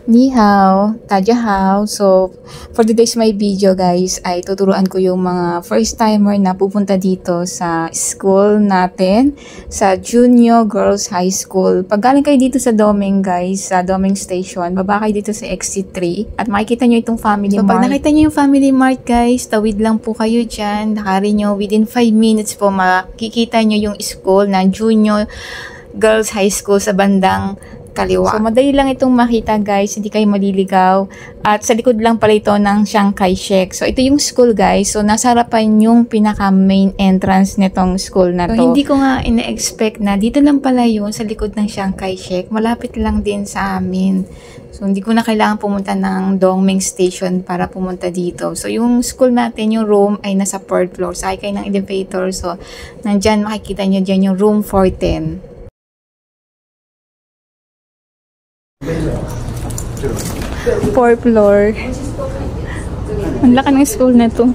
Ni hao, Taja hao. So, for today's my video guys, ay tuturuan ko yung mga first timer na pupunta dito sa school natin, sa Junior Girls High School. Pag galing kayo dito sa Doming guys, sa Doming Station, baba kayo dito sa exit 3 at makikita nyo itong Family Mart. So, pag nakita nyo yung Family Mart guys, tawid lang po kayo dyan. Nakari nyo, within 5 minutes po makikita nyo yung school na Junior Girls High School sa bandang kaliwa. So, madali lang itong makita guys, hindi kayo maliligaw. At sa likod lang pala ito ng Chiang Kai-shek. So, ito yung school guys. So, nasa harapan yung pinaka-main entrance nitong school na to. So, hindi ko nga ina-expect na dito lang pala yun sa likod ng Chiang Kai-shek. Malapit lang din sa amin. So, hindi ko na kailangan pumunta ng Dongming Station para pumunta dito. So, yung school natin, yung room ay nasa 4th floor. Sakay kayo ng elevator. So, nandyan makikita nyo dyan yung room 410. 4th floor. Ang laki ng school na to.